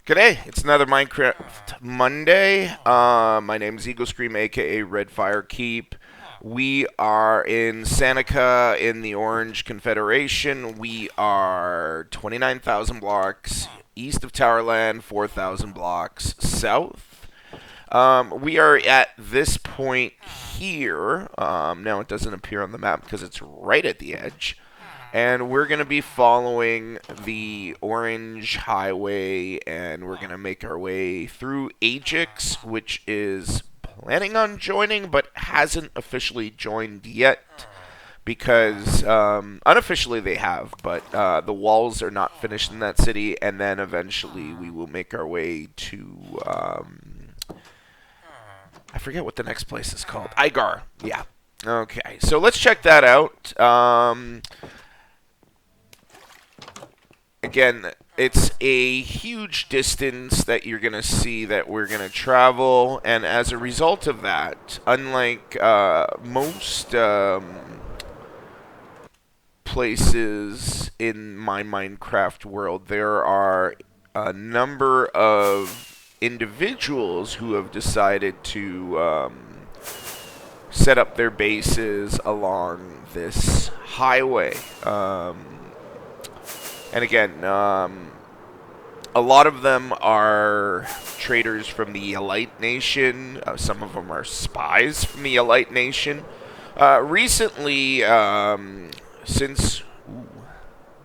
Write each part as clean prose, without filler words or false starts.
G'day, it's another Minecraft Monday. My name's Eagle Scream, aka redfirekeep. We are in Seneca in the Orange Confederation. We are 29,000 blocks east of Towerland, 4,000 blocks south. We are at this point here. Now it doesn't appear on the map because it's right at the edge. And we're going to be following the Orange Highway, and we're going to make our way through Ajax, which is planning on joining but hasn't officially joined yet because unofficially they have, but the walls are not finished in that city, and then eventually we will make our way to. I forget what the next place is called. Igar. Yeah. Okay, so let's check that out. Again, it's a huge distance that you're going to see that we're going to travel, and as a result of that, unlike most places in my Minecraft world, there are a number of individuals who have decided to set up their bases along this highway. And again, a lot of them are traders from the Elite Nation. Some of them are spies from the Elite Nation. Recently, since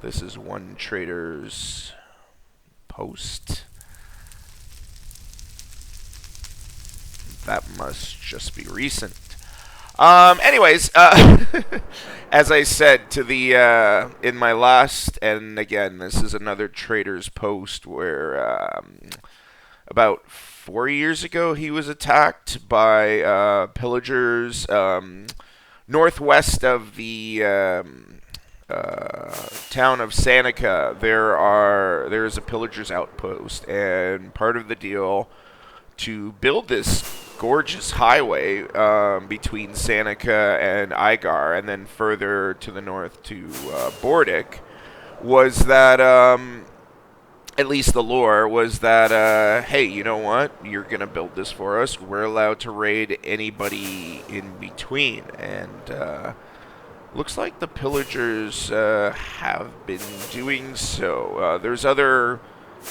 this is one trader's post, that must just be recent. Anyways, as I said to the in my last, and again, this is another trader's post where about 4 years ago he was attacked by pillagers northwest of the town of Seneca. There is a pillagers outpost, and part of the deal to build this gorgeous highway between Seneca and Igar, and then further to the north to Bordic, was that, at least the lore, was that, hey, you know what? You're going to build this for us. We're allowed to raid anybody in between. And looks like the pillagers have been doing so. There's other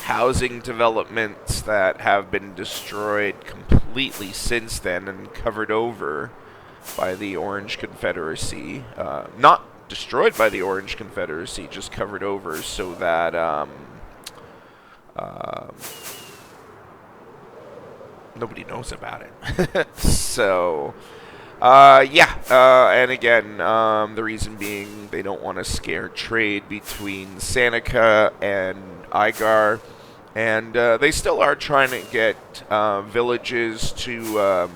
housing developments that have been destroyed completely since then and covered over by the Orange Confederacy. Not destroyed by the Orange Confederacy, just covered over so that um, nobody knows about it. So, and again, the reason being they don't want to scare trade between Seneca and Igar, and they still are trying to get villages to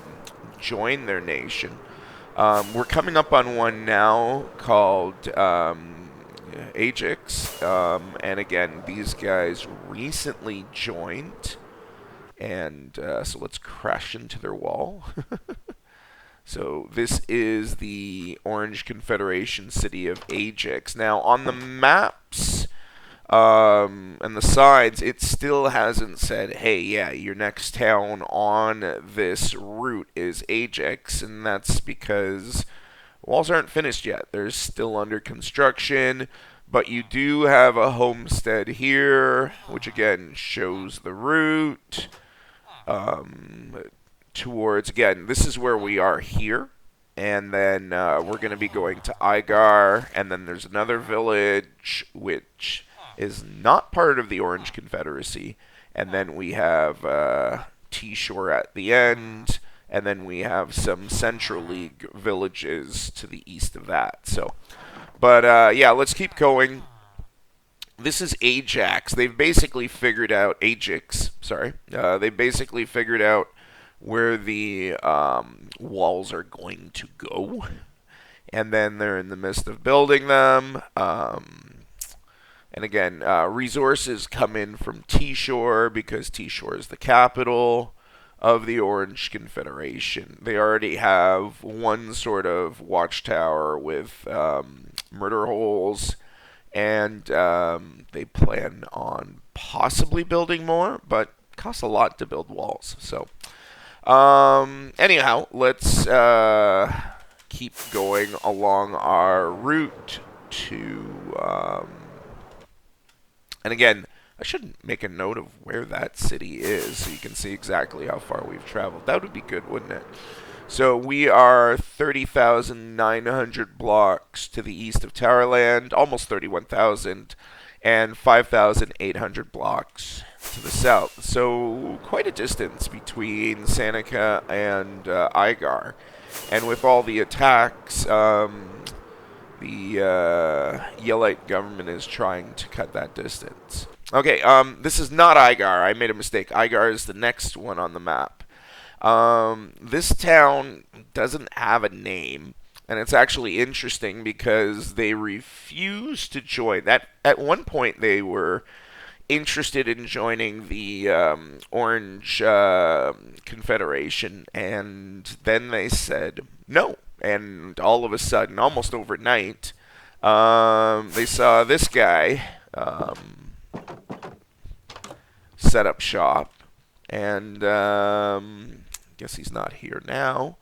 join their nation. We're coming up on one now called Ajax, and again, these guys recently joined, and so let's crash into their wall. So this is the Orange Confederation city of Ajax. Now, on the maps and the sides, it still hasn't said, hey, yeah, your next town on this route is Ajax, and that's because walls aren't finished yet. They're still under construction, but you do have a homestead here, which again shows the route. Towards, again, this is where we are here, and then we're going to be going to Igar, and then there's another village which is not part of the Orange Confederacy, and then we have T-Shore at the end, and then we have some Central League villages to the east of that. So, but yeah, let's keep going. This is Ajax. They've basically figured out Ajax. Sorry, they basically figured out where the walls are going to go, and then they're in the midst of building them. And again, resources come in from T-Shore because T-Shore is the capital of the Orange Confederation. They already have one sort of watchtower with murder holes, and they plan on possibly building more, but it costs a lot to build walls. So, anyhow, let's keep going along our route to. And again, I should make a note of where that city is so you can see exactly how far we've traveled. That would be good, wouldn't it? So we are 30,900 blocks to the east of Towerland, almost 31,000, and 5,800 blocks to the south. So quite a distance between Seneca and Igar. And with all the attacks, the Yellite government is trying to cut that distance. Okay, this is not Igar. I made a mistake. Igar is the next one on the map. This town doesn't have a name, and it's actually interesting because they refuse to join. At one point, they were interested in joining the Orange Confederation, and then they said no. And all of a sudden, almost overnight, they saw this guy set up shop, and guess he's not here now.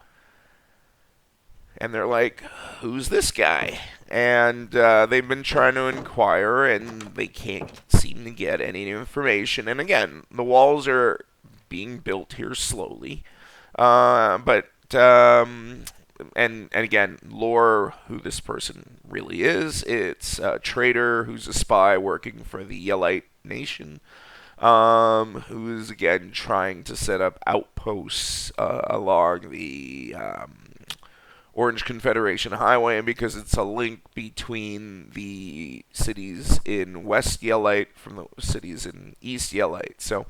And they're like, who's this guy? And they've been trying to inquire, and they can't seem to get any information. And again, the walls are being built here slowly. But and again, lore who this person really is. It's a traitor who's a spy working for the Yellite nation, who is again trying to set up outposts along the Orange Confederation Highway, and because it's a link between the cities in West Yellite from the cities in East Yellite. So,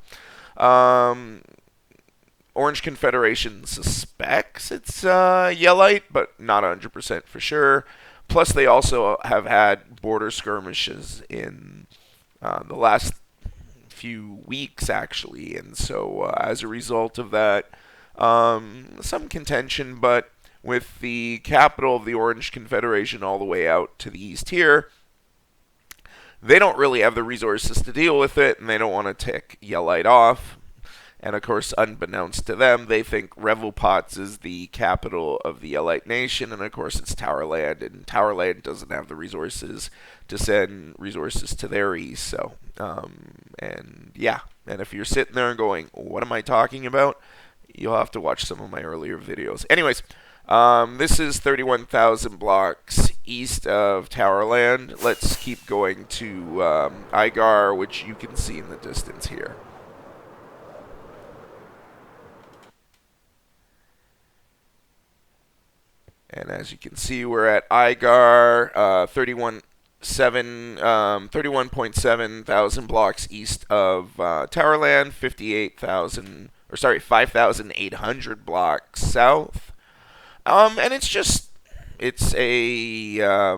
Orange Confederation suspects it's Yellite, but not 100% for sure. Plus, they also have had border skirmishes in the last few weeks, actually. And so, as a result of that, some contention, but with the capital of the Orange Confederation all the way out to the east here, they don't really have the resources to deal with it, and they don't want to tick Yellite off. And of course, unbeknownst to them, they think Revelpots is the capital of the Yellite nation, and of course it's Towerland, and Towerland doesn't have the resources to send resources to their east. So, and yeah, and if you're sitting there and going, what am I talking about? You'll have to watch some of my earlier videos. Anyways, this is 31,000 blocks east of Towerland. Let's keep going to Igar, which you can see in the distance here. And as you can see, we're at Igar, 31.7 thousand blocks east of Towerland, 5,800 blocks south. And it's a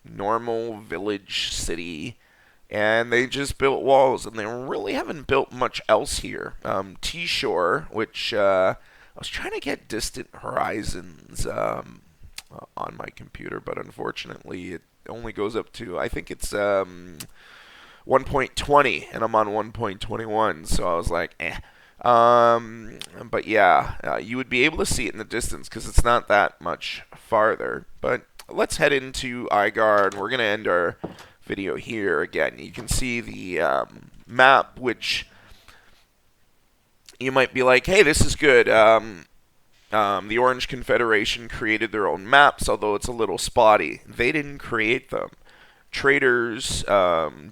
normal village city, and they just built walls, and they really haven't built much else here. T-Shore, which I was trying to get distant horizons on my computer, but unfortunately it only goes up to, I think it's 1.20, and I'm on 1.21, so I was like, eh. But yeah, you would be able to see it in the distance because it's not that much farther. But let's head into Igar, and we're going to end our video here. Again, you can see the map, which you might be like, hey, this is good. The Orange Confederation created their own maps, although it's a little spotty. They didn't create them. Traders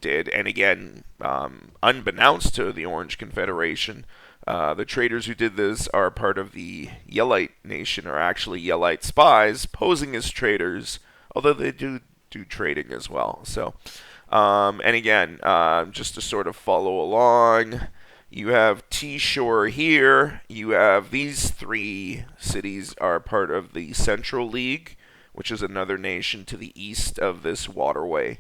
did, and again, unbeknownst to the Orange Confederation, the traders who did this are part of the Yellite nation, are actually Yellite spies posing as traders, although they do trading as well. So, and again, just to sort of follow along, you have T-Shore here. You have these three cities are part of the Central League, which is another nation to the east of this waterway.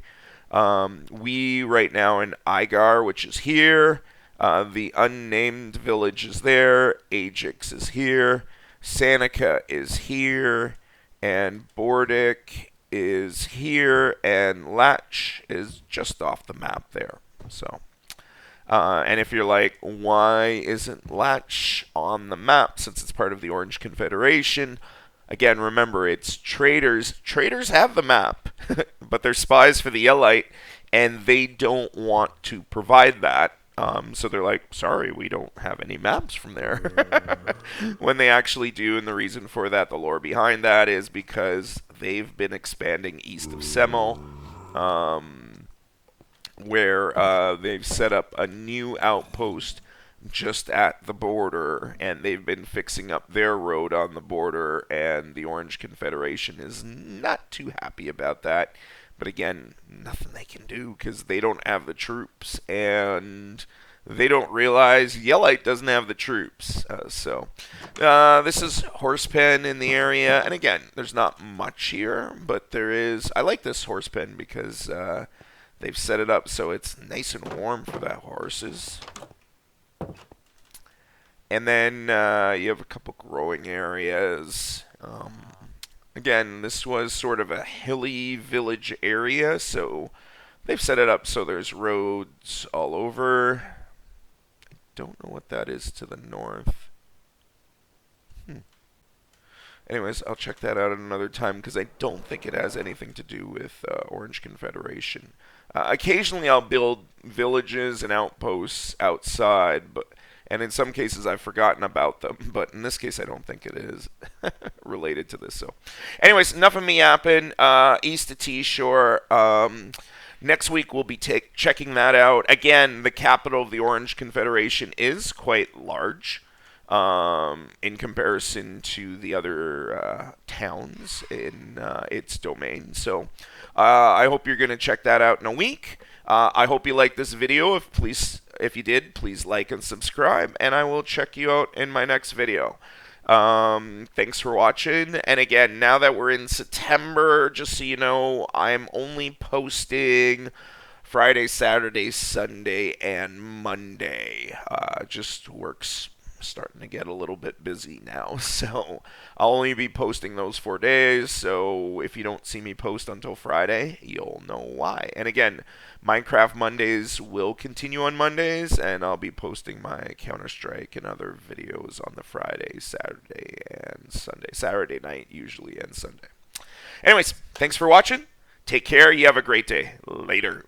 We right now in Igar, which is here. The unnamed village is there. Ajax is here. Seneca is here. And Bordick is here. And Latch is just off the map there. So, and if you're like, why isn't Latch on the map since it's part of the Orange Confederation? Again, remember, it's traders. Traders have the map, but they're spies for the Yellite, and they don't want to provide that. So they're like, sorry, we don't have any maps from there. When they actually do, and the reason for that, the lore behind that is because they've been expanding east of Semel, where they've set up a new outpost just at the border, and they've been fixing up their road on the border, and the Orange Confederation is not too happy about that. But again, nothing they can do because they don't have the troops, and they don't realize Yellite doesn't have the troops. This is Horsepen in the area, and again, there's not much here, but there is. I like this Horsepen because they've set it up so it's nice and warm for the horses. And then you have a couple growing areas. Again, this was sort of a hilly village area, so they've set it up so there's roads all over. I don't know what that is to the north. Anyways, I'll check that out at another time because I don't think it has anything to do with Orange Confederation. Occasionally I'll build villages and outposts outside, and in some cases I've forgotten about them, but in this case I don't think it is related to this. So, anyways, enough of me yapping. East of T-Shore. Next week we'll be checking that out. Again, the capital of the Orange Confederation is quite large in comparison to the other towns in its domain. So I hope you're going to check that out in a week. I hope you liked this video. If you did, please like and subscribe, and I will check you out in my next video. Thanks for watching. And again, now that we're in September, just so you know, I'm only posting Friday, Saturday, Sunday, and Monday. Just works starting to get a little bit busy now, so I'll only be posting those 4 days. So if you don't see me post until Friday, you'll know why. And again, Minecraft Mondays will continue on Mondays, and I'll be posting my Counter-Strike and other videos on the Friday, Saturday, and Sunday. Saturday night usually, and Sunday. Anyways, thanks for watching. Take care. You have a great day. Later.